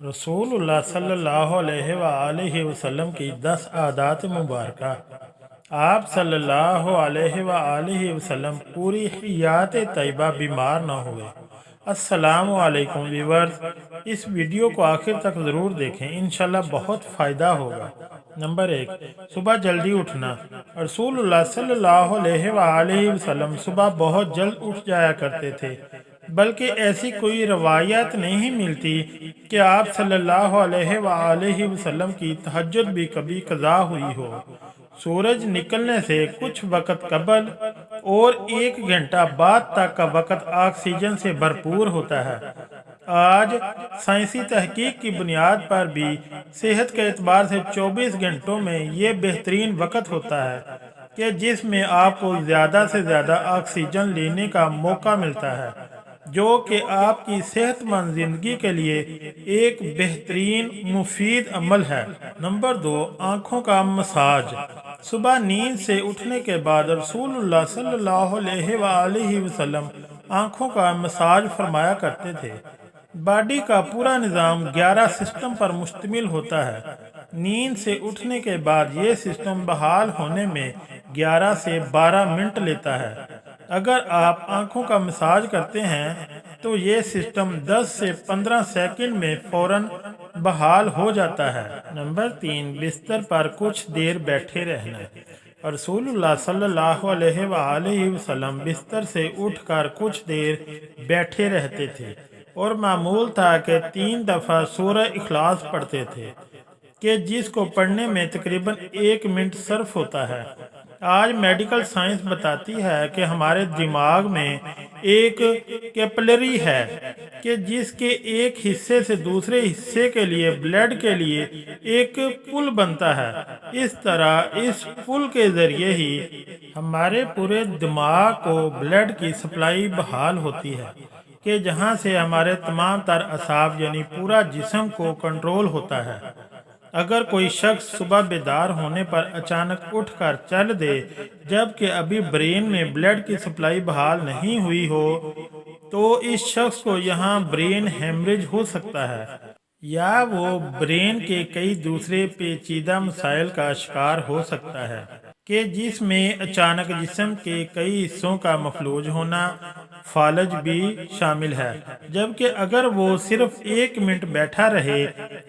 رسول اللہ صلی اللہ علیہ وآلہ وسلم کی 10 عادات مبارکہ۔ آپ صلی اللہ علیہ وآلہ وسلم پوری حیات طیبہ بیمار نہ ہوئے۔ السلام علیکم ویورز، اس ویڈیو کو آخر تک ضرور دیکھیں، انشاءاللہ بہت فائدہ ہوگا۔ نمبر 1، صبح جلدی اٹھنا۔ رسول اللہ صلی اللہ علیہ وآلہ وسلم صبح بہت جلد اٹھ جایا کرتے تھے، بلکہ ایسی کوئی روایت نہیں ملتی کہ آپ صلی اللہ علیہ وآلہ وسلم کی تہجد بھی کبھی قضا ہوئی ہو۔ سورج نکلنے سے کچھ وقت قبل اور 1 گھنٹہ بعد تک کا وقت آکسیجن سے بھرپور ہوتا ہے۔ آج سائنسی تحقیق کی بنیاد پر بھی صحت کے اعتبار سے 24 گھنٹوں میں یہ بہترین وقت ہوتا ہے کہ جس میں آپ کو زیادہ سے زیادہ آکسیجن لینے کا موقع ملتا ہے، جو کہ آپ کی صحت مند زندگی کے لیے ایک بہترین مفید عمل ہے۔ نمبر 2، آنکھوں کا مساج۔ صبح نیند سے اٹھنے کے بعد رسول اللہ صلی اللہ علیہ وآلہ وسلم آنکھوں کا مساج فرمایا کرتے تھے۔ باڈی کا پورا نظام 11 سسٹم پر مشتمل ہوتا ہے۔ نیند سے اٹھنے کے بعد یہ سسٹم بحال ہونے میں 11 سے 12 منٹ لیتا ہے۔ اگر آپ آنکھوں کا مساج کرتے ہیں تو یہ سسٹم 10 سے 15 سیکنڈ میں فوراً بحال ہو جاتا ہے۔ نمبر 3، بستر پر کچھ دیر بیٹھے رہنا۔ رسول اللہ صلی اللہ علیہ وآلہ وسلم بستر سے اٹھ کر کچھ دیر بیٹھے رہتے تھے، اور معمول تھا کہ 3 دفعہ سورہ اخلاص پڑھتے تھے، کہ جس کو پڑھنے میں تقریباً 1 منٹ صرف ہوتا ہے۔ آج میڈیکل سائنس بتاتی ہے کہ ہمارے دماغ میں ایک کیپلری ہے کہ جس کے ایک حصے سے دوسرے حصے کے لیے بلڈ کے لیے ایک پل بنتا ہے۔ اس طرح اس پل کے ذریعے ہی ہمارے پورے دماغ کو بلڈ کی سپلائی بحال ہوتی ہے، کہ جہاں سے ہمارے تمام تر اعصاب یعنی پورا جسم کو کنٹرول ہوتا ہے۔ اگر کوئی شخص صبح بیدار ہونے پر اچانک اٹھ کر چل دے جبکہ ابھی برین میں بلڈ کی سپلائی بحال نہیں ہوئی ہو، تو اس شخص کو یہاں برین ہیمریج ہو سکتا ہے، یا وہ برین کے کئی دوسرے پیچیدہ مسائل کا شکار ہو سکتا ہے، کہ جس میں اچانک جسم کے کئی حصوں کا مفلوج ہونا، فالج بھی شامل ہے۔ جبکہ اگر وہ صرف 1 منٹ بیٹھا رہے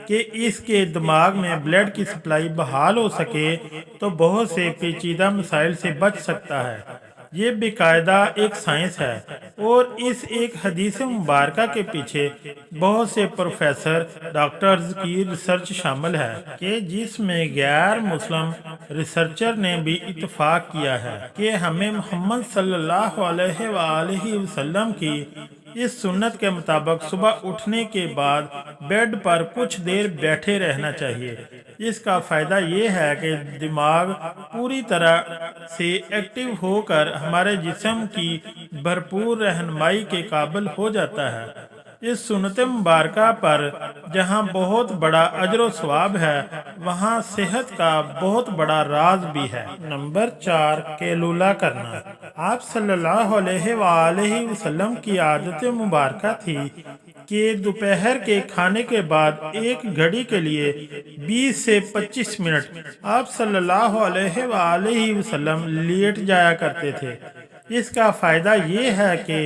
کہ اس کے دماغ میں بلڈ کی سپلائی بحال ہو سکے تو بہت سے پیچیدہ مسائل سے بچ سکتا ہے۔ یہ باقاعدہ ایک سائنس ہے، اور اس ایک حدیث مبارکہ کے پیچھے بہت سے پروفیسر ڈاکٹرز کی ریسرچ شامل ہے، کہ جس میں غیر مسلم ریسرچر نے بھی اتفاق کیا ہے کہ ہمیں محمد صلی اللہ علیہ وآلہ وسلم کی اس سنت کے مطابق صبح اٹھنے کے بعد بیڈ پر کچھ دیر بیٹھے رہنا چاہیے۔ اس کا فائدہ یہ ہے کہ دماغ پوری طرح سے ایکٹیو ہو کر ہمارے جسم کی بھرپور رہنمائی کے قابل ہو جاتا ہے۔ اس سنت مبارکہ پر جہاں بہت بڑا اجر و ثواب ہے، وہاں صحت کا بہت بڑا راز بھی ہے۔ نمبر 4، قیلولہ کرنا۔ آپ صلی اللہ علیہ وآلہ وسلم کی عادت مبارکہ تھی کہ دوپہر کے کھانے کے بعد ایک گھڑی کے لیے 20 سے 25 منٹ آپ صلی اللہ علیہ وآلہ وسلم لیٹ جایا کرتے تھے۔ اس کا فائدہ یہ ہے کہ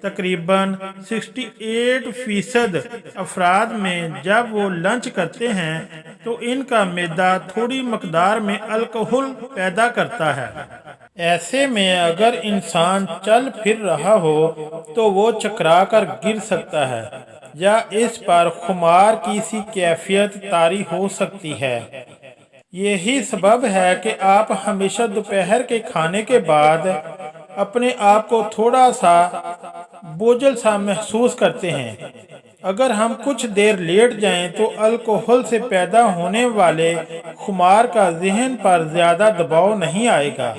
تقریباً 68% افراد میں جب وہ لنچ کرتے ہیں تو ان کا معدہ تھوڑی مقدار میں الکحل پیدا کرتا ہے۔ ایسے میں اگر انسان چل پھر رہا ہو تو وہ چکرا کر گر سکتا ہے، یا اس پر خمار کی سی کیفیت طاری ہو سکتی ہے۔ یہی سبب ہے کہ آپ ہمیشہ دوپہر کے کھانے کے بعد اپنے آپ کو تھوڑا سا بوجھل سا محسوس کرتے ہیں۔ اگر ہم کچھ دیر لیٹ جائیں تو الکحل سے پیدا ہونے والے خمار کا ذہن پر زیادہ دباؤ نہیں آئے گا،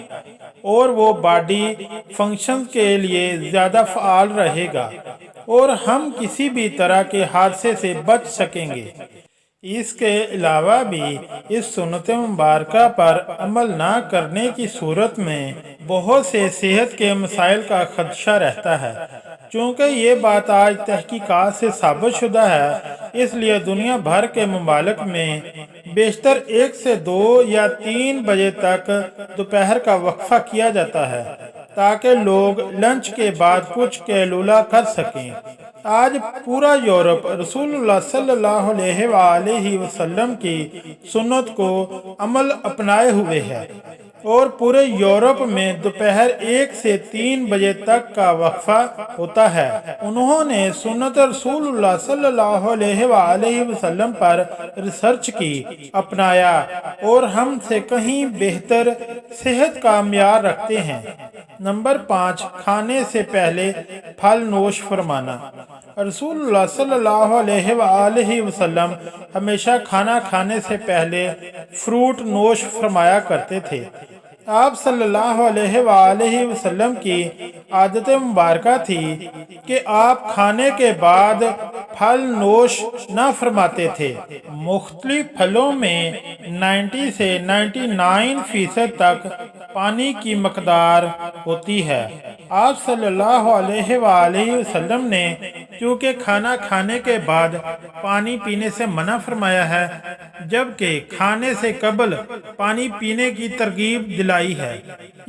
اور وہ باڈی فنکشن کے لیے زیادہ فعال رہے گا، اور ہم کسی بھی طرح کے حادثے سے بچ سکیں گے۔ اس کے علاوہ بھی اس سنت مبارکہ پر عمل نہ کرنے کی صورت میں بہت سے صحت کے مسائل کا خدشہ رہتا ہے، چونکہ یہ بات آج تحقیقات سے ثابت شدہ ہے، اس لیے دنیا بھر کے ممالک میں بیشتر 1 سے 2 یا 3 بجے تک دوپہر کا وقفہ کیا جاتا ہے تاکہ لوگ لنچ کے بعد کچھ قیلولہ کر سکیں۔ آج پورا یورپ رسول اللہ صلی اللہ علیہ وآلہ وسلم کی سنت کو عمل اپنائے ہوئے ہے، اور پورے یورپ میں دوپہر 1 سے 3 بجے تک کا وقفہ ہوتا ہے۔ انہوں نے سنت رسول اللہ صلی اللہ علیہ وآلہ وسلم پر ریسرچ کی، اپنایا، اور ہم سے کہیں بہتر صحت کا معیار رکھتے ہیں۔ نمبر 5، کھانے سے پہلے پھل نوش فرمانا۔ رسول اللہ صلی اللہ علیہ وآلہ وسلم ہمیشہ کھانا کھانے سے پہلے فروٹ نوش فرمایا کرتے تھے۔ آپ صلی اللہ علیہ وآلہ وسلم کی عادت مبارکہ تھی کہ آپ کھانے کے بعد پھل نوش نہ فرماتے تھے۔ مختلف پھلوں میں 90 سے 99% تک پانی کی مقدار ہوتی ہے۔ آپ صلی اللہ علیہ وآلہ وسلم نے چونکہ کھانا کھانے کے بعد پانی پینے سے منع فرمایا ہے، جبکہ کھانے سے قبل پانی پینے کی ترغیب دلائی ہے،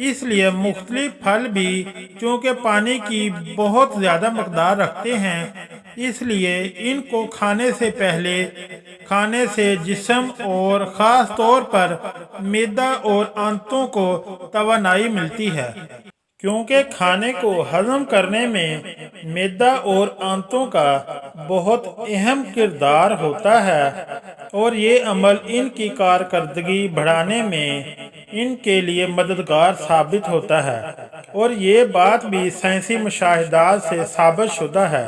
اس لیے مختلف پھل بھی چونکہ پانی کی بہت زیادہ مقدار رکھتے ہیں، اس لیے ان کو کھانے سے پہلے کھانے سے جسم اور خاص طور پر معدہ اور آنتوں کو توانائی ملتی ہے۔ کیونکہ کھانے کو ہضم کرنے میں معدہ اور آنتوں کا بہت اہم کردار ہوتا ہے، اور یہ عمل ان کی کارکردگی بڑھانے میں ان کے لیے مددگار ثابت ہوتا ہے، اور یہ بات بھی سائنسی مشاہدات سے ثابت شدہ ہے۔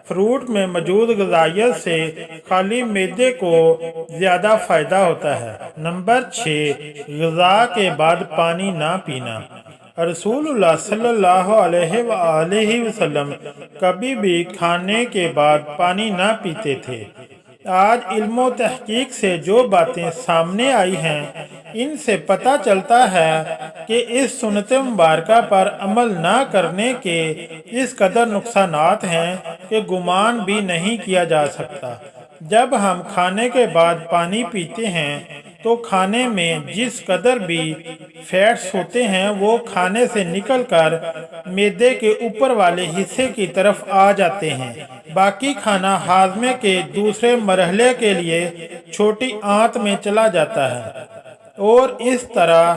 فروٹ میں موجود غذائیت سے خالی معدے کو زیادہ فائدہ ہوتا ہے۔ نمبر 6، غذا کے بعد پانی نہ پینا۔ رسول اللہ صلی اللہ علیہ وآلہ وسلم کبھی بھی کھانے کے بعد پانی نہ پیتے تھے۔ آج علم و تحقیق سے جو باتیں سامنے آئی ہیں، ان سے پتہ چلتا ہے کہ اس سنت مبارکہ پر عمل نہ کرنے کے اس قدر نقصانات ہیں کہ گمان بھی نہیں کیا جا سکتا۔ جب ہم کھانے کے بعد پانی پیتے ہیں تو کھانے میں جس قدر بھی فیٹس ہوتے ہیں وہ کھانے سے نکل کر معدے کے اوپر والے حصے کی طرف آ جاتے ہیں۔ باقی کھانا ہاضمے کے دوسرے مرحلے کے لیے چھوٹی آنت میں چلا جاتا ہے، اور اس طرح